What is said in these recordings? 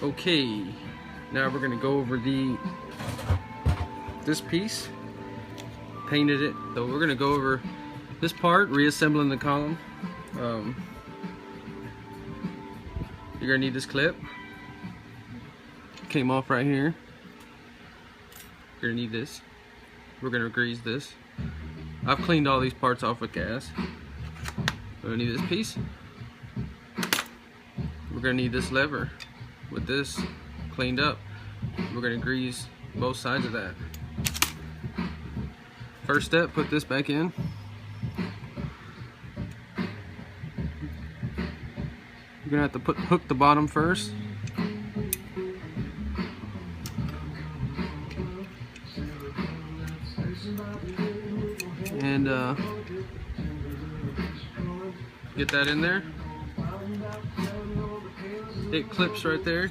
Okay, now we're gonna go over this piece. Painted it, so we're gonna go over this part, reassembling the column. You're gonna need this clip. Came off right here. You're gonna need this. We're gonna grease this. I've cleaned all these parts off with gas. We're gonna need this piece. We're gonna need this lever with this cleaned up. We're gonna grease both sides of that. First step, put this back in. You're gonna have to hook the bottom first. And get that in there. It clips right there.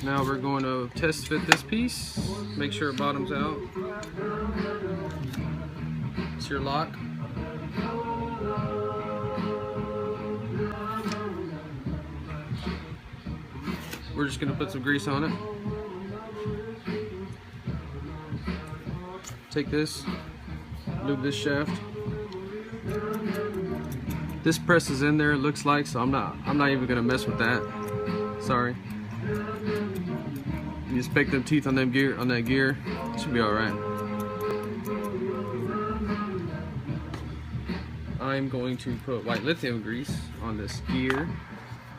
Now we're going to test fit this piece. Make sure it bottoms out. It's your lock. We're just going to put some grease on it. Take this, lube this shaft. This presses in there, it looks like, so I'm not even going to mess with that. Sorry. You just pick them teeth on that gear. It should be all right. I'm going to put white lithium grease on this gear.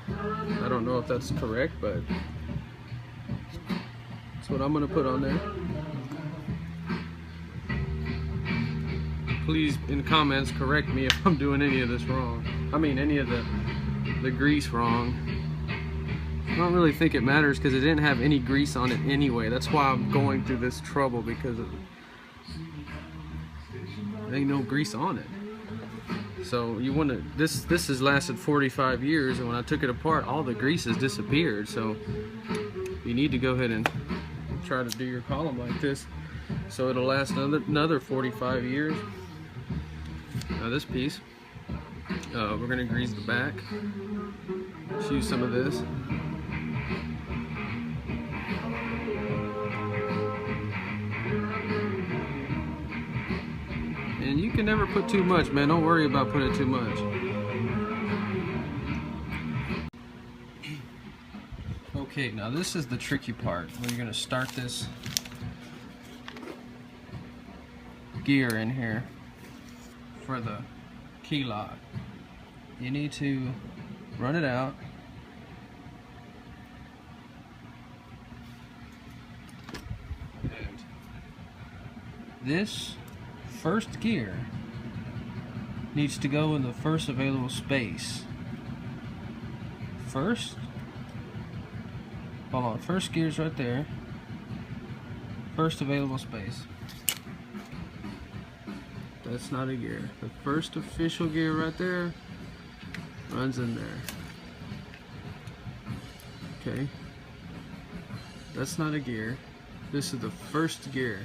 I don't know if that's correct, but that's what I'm going to put on there. Please, in comments, correct me if I'm doing any of this wrong. I mean, any of the grease wrong. I don't really think it matters because it didn't have any grease on it anyway. That's why I'm going through this trouble, because there ain't no grease on it. So you want to, this has lasted 45 years, and when I took it apart, all the grease has disappeared. So you need to go ahead and try to do your column like this so it'll last another 45 years. Now this piece, we're going to grease the back. Let's use some of this. And you can never put too much, man. Don't worry about putting too much. Okay, now this is the tricky part where you're going to start this gear in here for the key lock. You need to run it out. And this first gear needs to go in the first available space. First gear's right there. First available space. That's not a gear. The first official gear right there runs in there. Okay. That's not a gear. This is the first gear,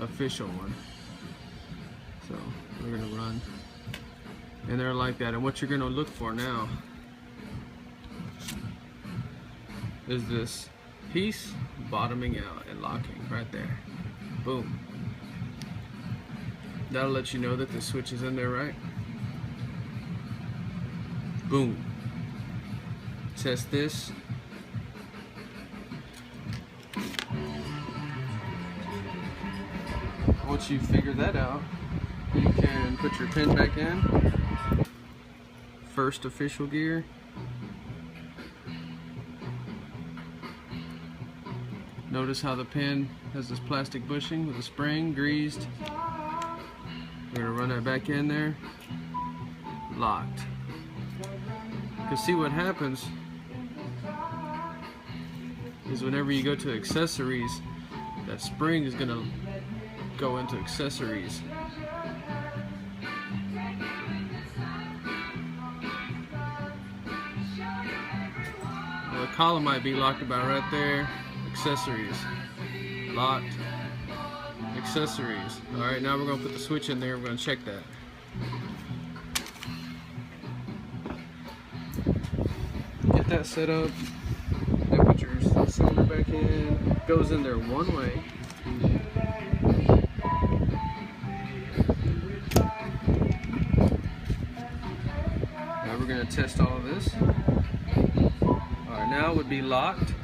official one. So we're gonna run and they're like that. And what you're gonna look for now is this piece bottoming out and locking right there. Boom. That'll let you know that the switch is in there, right? Boom. Test this. Once you figure that out, you can put your pin back in. First official gear. Notice how the pin has this plastic bushing with a spring, greased. We're gonna run that back in there. Locked. You can see what happens is whenever you go to accessories, that spring is gonna go into accessories. Well, the column might be locked about right there. Accessories. Locked. accessories. Alright, now we're going to put the switch in there. We're going to check that. Get that set up. Then put your cylinder back in. Goes in there one way. Now we're going to test all of this. Alright, now it would be locked.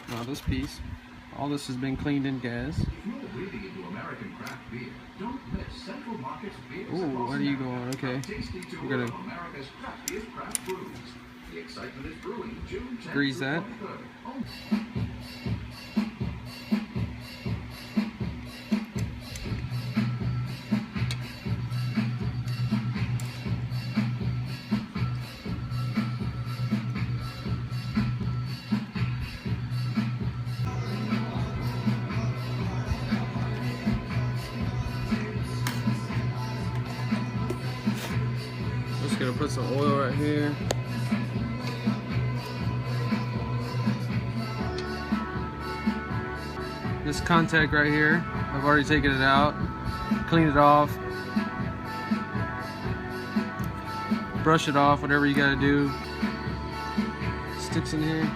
Now this piece, all this has been cleaned in gas. Ooh, where are you going? Okay, we're gonna grease that. Just gonna put some oil right here. This contact right here, I've already taken it out, cleaned it off, brush it off, whatever you gotta do. Sticks in here.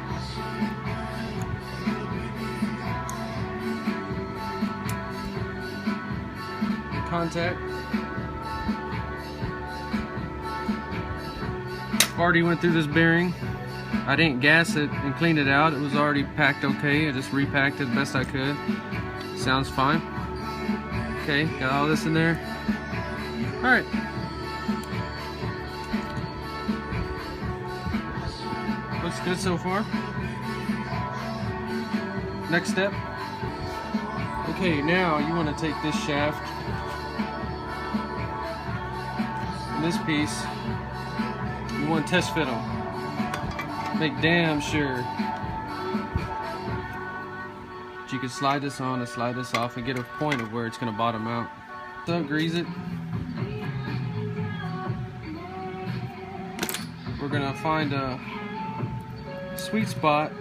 Contact. Already went through this bearing. I didn't gas it and clean it out. It was already packed okay. I just repacked it the best I could. Sounds fine. Okay, got all this in there. Alright. Looks good so far. Next step. Okay, now you want to take this shaft and this piece. You want to test fit them. Make damn sure that you can slide this on and slide this off and get a point of where it's going to bottom out. So grease it. We're going to find a sweet spot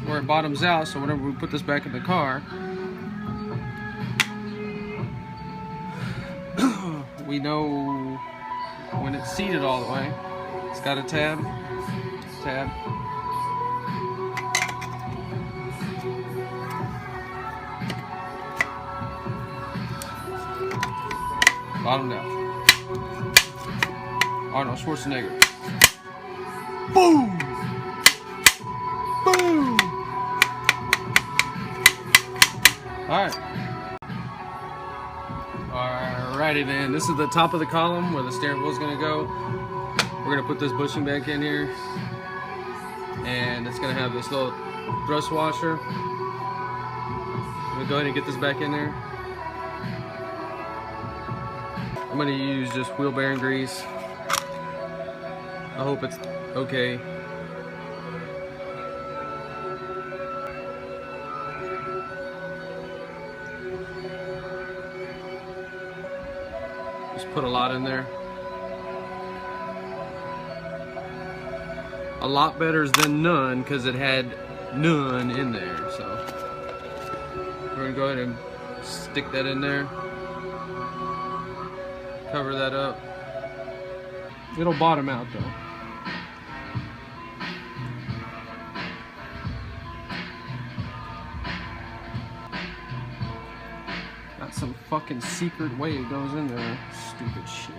where it bottoms out, so whenever we put this back in the car, we know when it's seated all the way. It's got a tab. Bottom down. Arnold Schwarzenegger. Boom! Boom! Alright. Alrighty then. This is the top of the column where the steering wheel is going to go. We're going to put this bushing back in here. And it's going to have this little thrust washer. I'm going to go ahead and get this back in there. I'm going to use just wheel bearing grease. I hope it's okay. Just put a lot in there. A lot better than none because it had none in there. So we're going to go ahead and stick that in there. Cover that up. It'll bottom out though. Got some fucking secret way it goes in there. Stupid shit.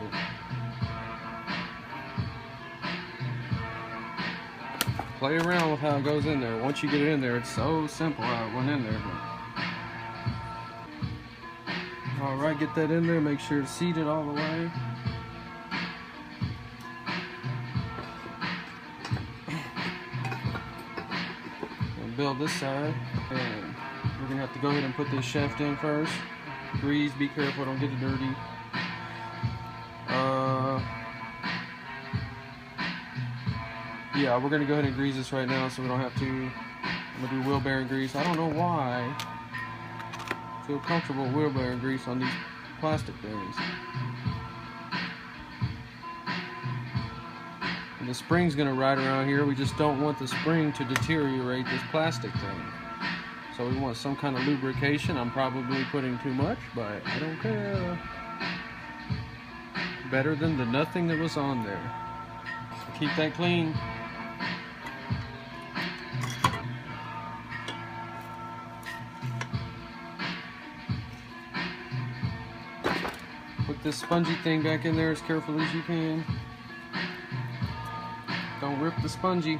Play around with how it goes in there. Once you get it in there, it's so simple how it went in there. Alright, get that in there. Make sure it's seated all the way. And build this side. And we're going to have to go ahead and put this shaft in first. Grease, be careful, don't get it dirty. Yeah, we're going to go ahead and grease this right now so we don't have to. I'm going to do wheel bearing grease. I don't know why Feel comfortable wheel bearing grease on these plastic bearings. And the spring's going to ride around here. We just don't want the spring to deteriorate this plastic thing. So we want some kind of lubrication. I'm probably putting too much, but I don't care. Better than the nothing that was on there. So keep that clean. Put this spongy thing back in there as carefully as you can. Don't rip the spongy.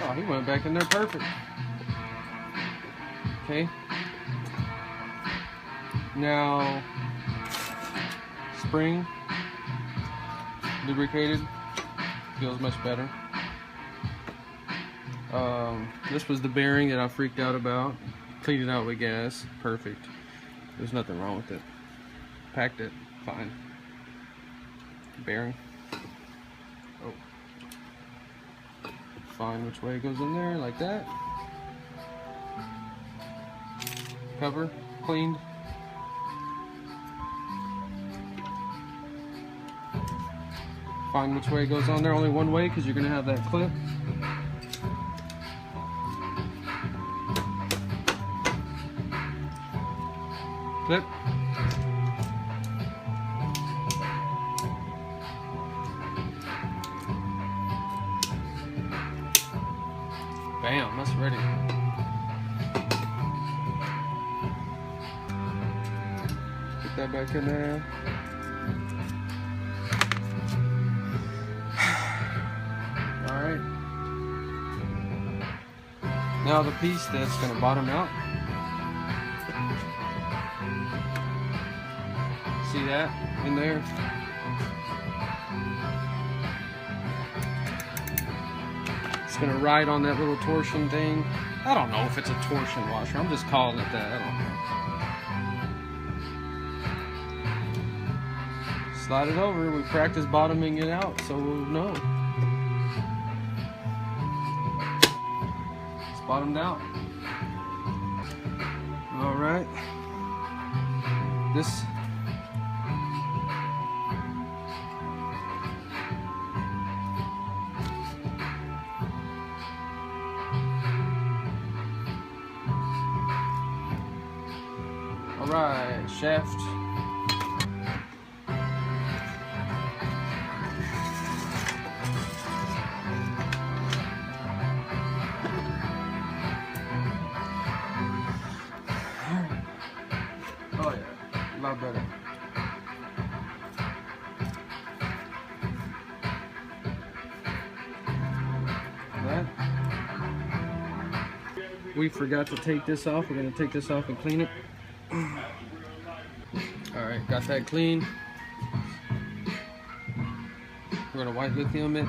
Oh, he went back in there perfect. Okay. Now, spring, lubricated, feels much better. This was the bearing that I freaked out about. Cleaned it out with gas, perfect. There's nothing wrong with it. Packed it, fine. Bearing. Oh. Find which way it goes in there, like that. Cover, cleaned. Find which way it goes on there, only one way because you're going to have that clip. Clip. Bam, that's ready. Put that back in there. Alright. Now the piece that's going to bottom out. See that in there? It's gonna ride on that little torsion thing. I don't know if it's a torsion washer. I'm just calling it that. I don't know. Slide it over. We practice bottoming it out, so we'll know. It's bottomed out. All right. This. Alright, shaft. Oh yeah, a lot better. That. We forgot to take this off. We're going to take this off and clean it. Alright, got that clean. We're going to white lithium it.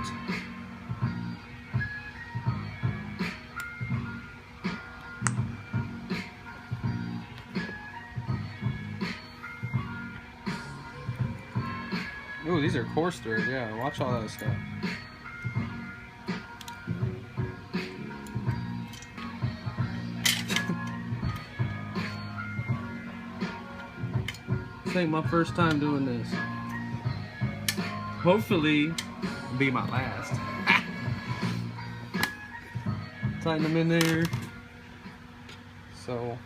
Ooh, these are coarse threads, yeah, watch all that stuff. This ain't my first time doing this. Hopefully, it'll be my last. Tighten them in there. So,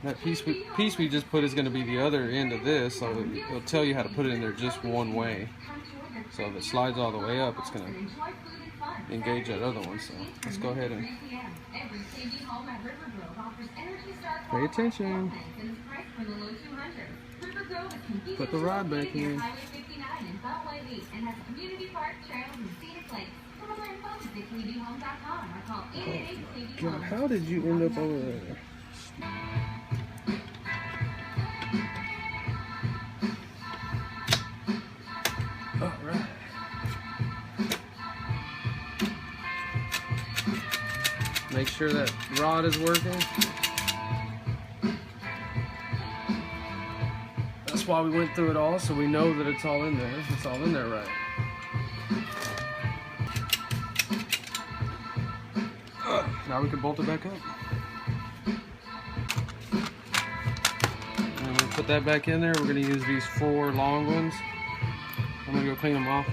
that piece we just put is going to be the other end of this, so it'll tell you how to put it in there just one way. So if it slides all the way up, it's going to engage that other one. So let's go ahead and pay attention. Put the rod back in. Oh God, how did you end up over there? Alright. Make sure that rod is working. That's why we went through it all, so we know that it's all in there. It's all in there right. Now we can bolt it back up. And we'll put that back in there. We're going to use these 4 long ones. I'm going to go clean them off.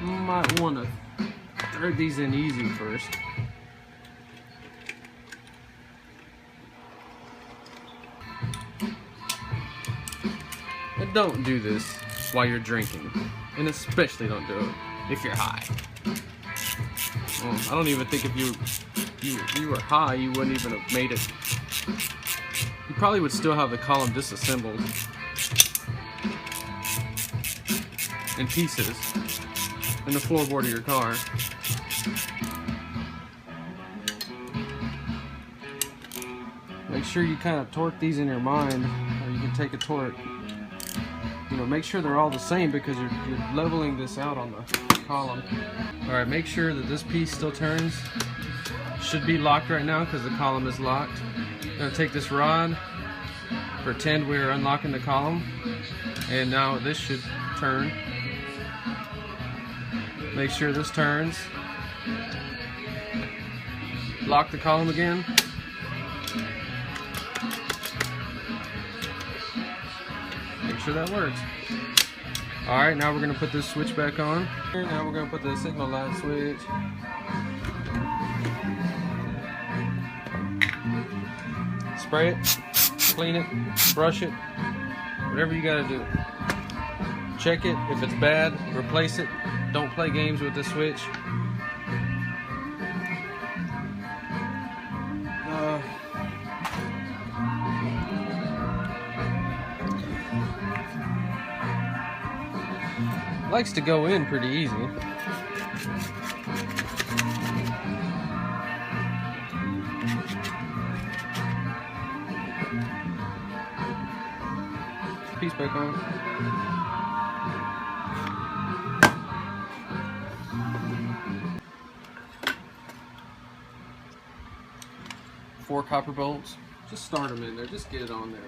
You might want to thread these in easy first. And don't do this while you're drinking. And especially don't do it if you're high. Well, I don't even think if you were high, you wouldn't even have made it. You probably would still have the column disassembled in pieces in the floorboard of your car. Make sure you kind of torque these in your mind, or you can take a torque. You know, make sure they're all the same because you're leveling this out on the column. Alright, make sure that this piece still turns. Should be locked right now because the column is locked. I'm going to take this rod, pretend we're unlocking the column, and now this should turn. Make sure this turns. Lock the column again. Make sure that works. Alright, now we're going to put this switch back on. Now we're going to put the signal light switch. Spray it, clean it, brush it, whatever you got to do. Check it. If it's bad, replace it. Don't play games with the switch. Likes to go in pretty easy. Piece back on. Four copper bolts. Just start them in there. Just get it on there.